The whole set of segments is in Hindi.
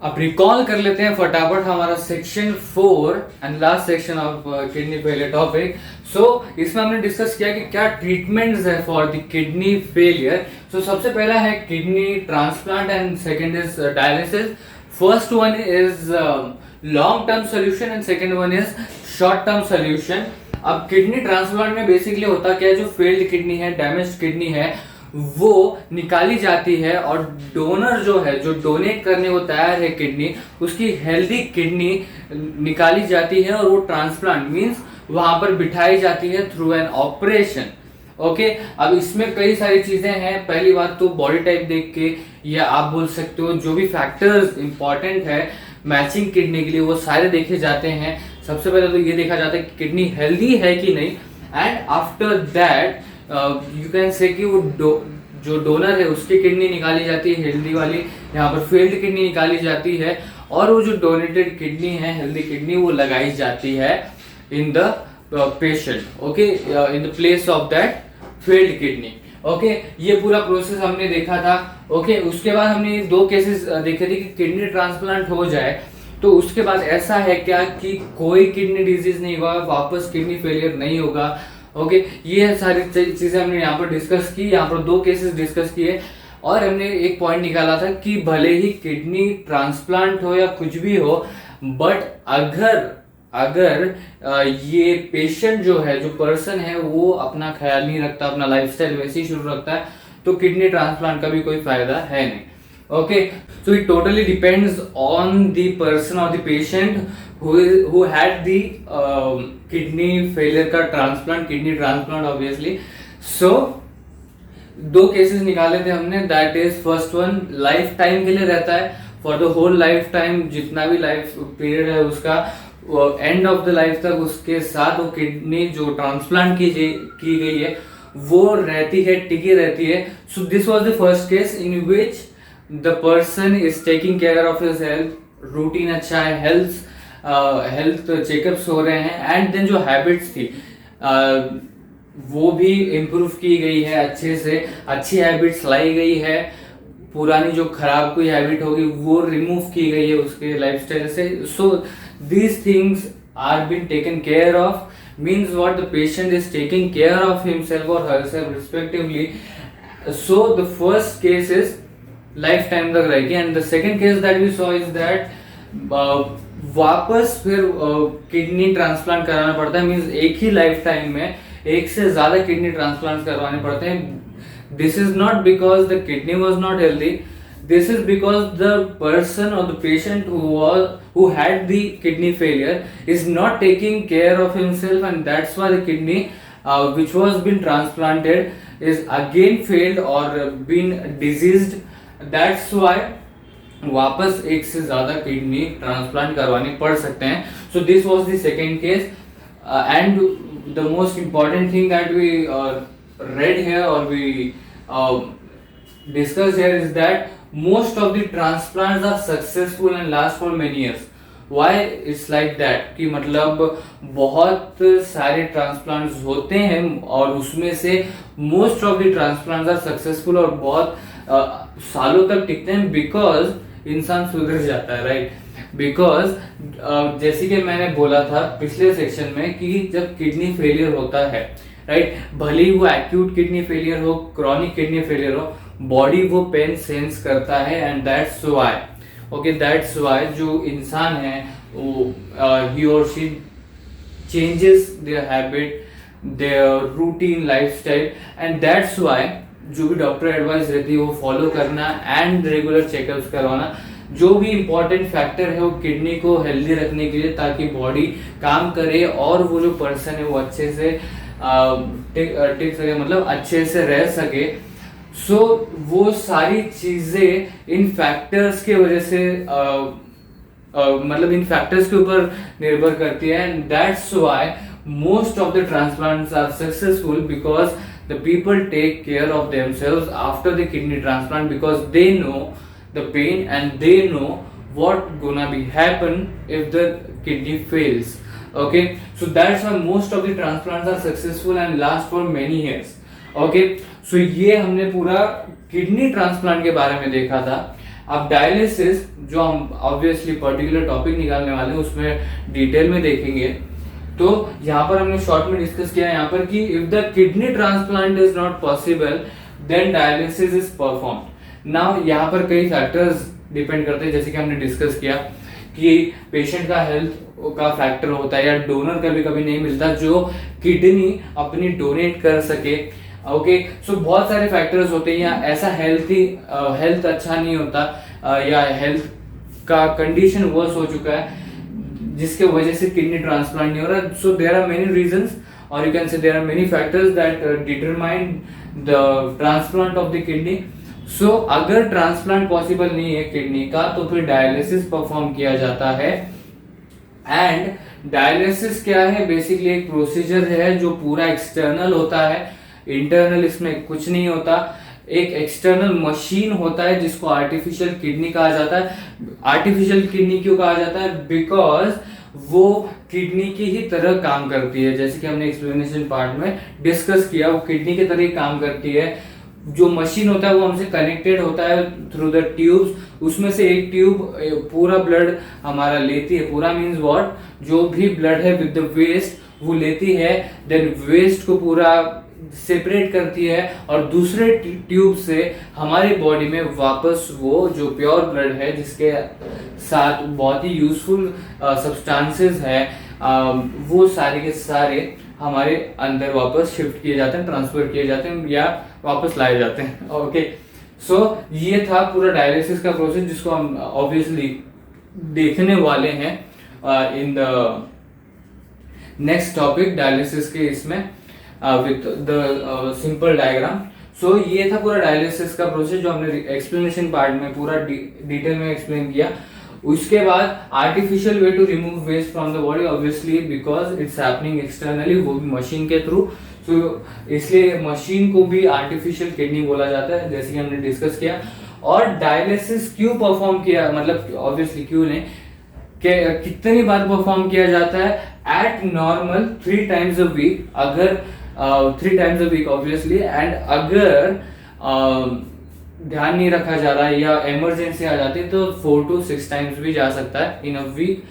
अब रिकॉल कर लेते हैं फटाफट हमारा section 4 and last section of kidney failure topic. So इसमें हमने डिस्कस किया कि क्या ट्रीटमेंट्स है for the kidney failure. So सबसे पहला है kidney transplant and second is dialysis. First one is long term solution and second one is short term solution. अब किडनी ट्रांसप्लांट में बेसिकली होता क्या है, जो फेल्ड किडनी है, डैमेज किडनी है, वो निकाली जाती है और डोनर जो है, जो डोनेट करने को तैयार है किडनी, उसकी हेल्दी किडनी निकाली जाती है और वो ट्रांसप्लांट मींस वहां पर बिठाई जाती है थ्रू एन ऑपरेशन। ओके, अब इसमें कई सारी चीजें हैं। पहली बात तो बॉडी टाइप देख के, या आप बोल सकते हो जो भी फैक्टर्स इंपॉर्टेंट है मैचिंग किडनी के लिए, वो सारे देखे जाते हैं। सबसे पहले तो ये देखा जाता है कि किडनी हेल्दी है कि नहीं, and after that you can से कि वो जो डोनर है उसकी किडनी निकाली जाती है हेल्दी वाली, यहाँ पर फेल्ड किडनी निकाली जाती है, और वो जो डोनेटेड किडनी है हेल्दी किडनी वो लगाई जाती है in the patient, okay, in the place of that failed kidney. Okay, ये पूरा प्रोसेस हमने देखा था। ओके, उसके बाद हमने दो केसेस देखे थे कि किडनी ट्रांसप्लांट हो जाए तो उसके बाद ऐसा है क्या कि कोई किडनी डिजीज नहीं होगा, वापस किडनी फेलियर नहीं होगा। ओके, ये सारी चीजें हमने यहाँ पर डिस्कस की, यहाँ पर दो केसेस डिस्कस किए, और हमने एक पॉइंट निकाला था कि भले ही किडनी ट्रांसप्लांट हो या कुछ भी हो, बट अगर ये पेशेंट जो है, जो पर्सन है, वो अपना ख्याल नहीं रखता, अपना लाइफस्टाइल वैसे ही शुरू रखता है, तो किडनी ट्रांसप्लांट का भी कोई फायदा है नहीं। Okay, so it totally depends on the person or the patient who had the kidney failure का kidney transplant obviously. So दो केसेस निकाले थे हमने, that is first one life time के लिए रहता है, for the whole life time, जितना भी लाइफ पीरियड है उसका, एंड ऑफ द लाइफ तक उसके साथ वो किडनी जो ट्रांसप्लांट की गई है वो रहती है, टिकी रहती है। सो this was the first case in which the person is taking care of his health, routine अच्छा है, हेल्थ चेकअप्स हो रहे हैं, एंड देन जो हैबिट्स थी वो भी इम्प्रूव की गई है, अच्छे से अच्छी हैबिट्स लाई गई है, पुरानी जो खराब कोई हैबिट होगी वो रिमूव की गई है उसके लाइफस्टाइल से। So these things are been taken care of, means what, the patient is taking care of himself or herself respectively. So the first case is lifetime तक रहेगी, and the second case that we saw is that वापस फिर किडनी ट्रांसप्लांट कराना पड़ता है, मींस एक ही लाइफ टाइम में एक से ज्यादा किडनी ट्रांसप्लांट करवाने पड़ते हैं। This is not because the kidney was not healthy, this is because the person or the patient who had the kidney failure is not taking care of himself, and that's why the kidney which was been transplanted is again failed or been diseased. That's why वापस एक से ज्यादा किडनी ट्रांसप्लांट करवाने पड़ सकते हैं। So this was the second case, and the most important thing that we read here or we discussed here is that most of the transplants are successful and last for many years. Why it's like that कि मतलब बहुत सारे ट्रांसप्लांट्स होते हैं और उसमें से most of the transplants are successful और बहुत सालों तक टिकते हैं, बिकॉज इंसान सुधर जाता है, राइट। बिकॉज जैसे कि मैंने बोला था पिछले सेक्शन में कि जब किडनी फेलियर होता है, राइट, भले ही वो एक्यूट किडनी फेलियर हो, क्रॉनिक किडनी फेलियर हो, बॉडी वो पेन सेंस करता है, and that's why, okay, that's why जो इंसान है वो ही और she changes there habit, their routine lifestyle, and that's why जो भी डॉक्टर एडवाइस रहती है वो फॉलो करना एंड रेगुलर चेकअप्स करवाना। जो भी इंपॉर्टेंट फैक्टर है वो किडनी को हेल्दी रखने के लिए, ताकि बॉडी काम करे और वो जो पर्सन है वो अच्छे से टिक सके, मतलब अच्छे से रह सके। सो वो सारी चीजें इन फैक्टर्स के वजह से मतलब इन फैक्टर्स के ऊपर निर्भर करती है, and that's why most of the transplants are successful, because the people take care of themselves after the kidney transplant, because they know the pain and they know what gonna be happen if the kidney fails. Okay, so that's why most of the transplants are successful and last for many years. Okay, so ये हमने पूरा किडनी ट्रांसप्लांट के बारे में देखा था, अब डायलिसिस जो हम ऑब्वियसली पर्टिकुलर टॉपिक निकालने वाले हैं उसमें डिटेल में देखेंगे। तो यहाँ पर हमने शॉर्ट में डिस्कस किया यहाँ पर कि if the kidney transplant is not possible then dialysis is performed. Now यहाँ पर कई फैक्टर्स डिपेंड करते हैं, जैसे कि हमने डिस्कस किया कि पेशेंट का हेल्थ का फैक्टर होता है या डोनर कभी कभी नहीं मिलता जो किडनी अपनी डोनेट कर सके। ओके, सो बहुत सारे फैक्टर्स होते हैं, या ऐसा हेल्थ अच्छा नहीं होता या हेल्थ का कंडीशन वर्स हो चुका है जिसके वजह से किडनी ट्रांसप्लांट नहीं हो रहा। So there are many reasons or you can say there are many factors that determine the transplant of the kidney. So अगर ट्रांसप्लांट पॉसिबल नहीं है किडनी का तो फिर डायलिसिस परफॉर्म किया जाता है। एंड डायलिसिस क्या है, बेसिकली एक प्रोसीजर है जो पूरा एक्सटर्नल होता है, इंटरनल इसमें कुछ नहीं होता। एक एक्सटर्नल मशीन होता है जिसको आर्टिफिशियल किडनी कहा जाता है। आर्टिफिशियल किडनी क्यों कहा जाता है? बिकॉज वो किडनी की ही तरह काम करती है, जैसे कि हमने एक्सप्लेनेशन पार्ट में डिस्कस किया, वो किडनी की तरह ही काम करती है। जो मशीन होता है वो हमसे कनेक्टेड होता है थ्रू द ट्यूब्स, उसमें से एक ट्यूब पूरा ब्लड हमारा लेती है, पूरा मींस व्हाट, जो भी ब्लड है विद द वेस्ट वो लेती है, देन वेस्ट को पूरा सेपरेट करती है और दूसरे ट्यूब से हमारी बॉडी में वापस वो जो प्योर ब्लड है जिसके साथ बहुत ही यूजफुल सब्सटेंसेस है वो सारे के सारे हमारे अंदर वापस शिफ्ट किए जाते हैं, ट्रांसफर किए जाते हैं या वापस लाए जाते हैं। ओके, सो ये था पूरा डायलिसिस का प्रोसेस जिसको हम ऑब्वियसली देखने वाले हैं in the next topic dialysis के इसमें विथ द सिंपल डायग्राम। सो ये था पूरा डायलिसिस का प्रोसेस जो हमने एक्सप्लेनेशन पार्ट में पूरा डिटेल में एक्सप्लेन किया। उसके बाद artificial way to remove waste from the body, obviously because it's happening externally, वो भी मशीन के थ्रू। सो इसलिए मशीन को भी आर्टिफिशियल किडनी बोला जाता है, जैसे कि हमने डिस्कस किया। और डायलिसिस क्यों परफॉर्म किया, मतलब ऑब्वियसली क्यों नहीं, कितनी बार परफॉर्म किया जाता है? Eight normal 3 times a week, अगर 3 times a week obviously, and अगर ध्यान नहीं रखा जा रहा है या इमरजेंसी आ जाती है तो 4 to 6 times भी जा सकता है इन अ वीक,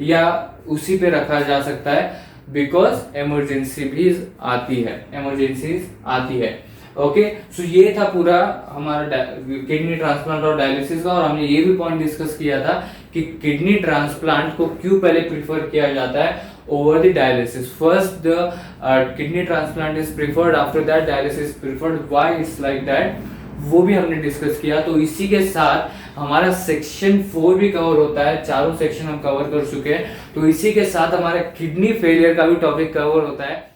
या उसी पे रखा जा सकता है, बिकॉज इमरजेंसी भी आती है। ओके, सो ये था पूरा हमारा किडनी ट्रांसप्लांट और डायलिसिस का। और हमने ये भी पॉइंट डिस्कस किया था कि किडनी ट्रांसप्लांट को क्यों पहले प्रिफर किया जाता है over the dialysis. First the kidney transplant is preferred, after that dialysis preferred, why it's like that, वो भी हमने डिस्कस किया। तो इसी के साथ हमारा सेक्शन 4 भी कवर होता है, चारों सेक्शन हम कवर कर चुके हैं। तो इसी के साथ हमारा किडनी फेलियर का भी टॉपिक कवर होता है।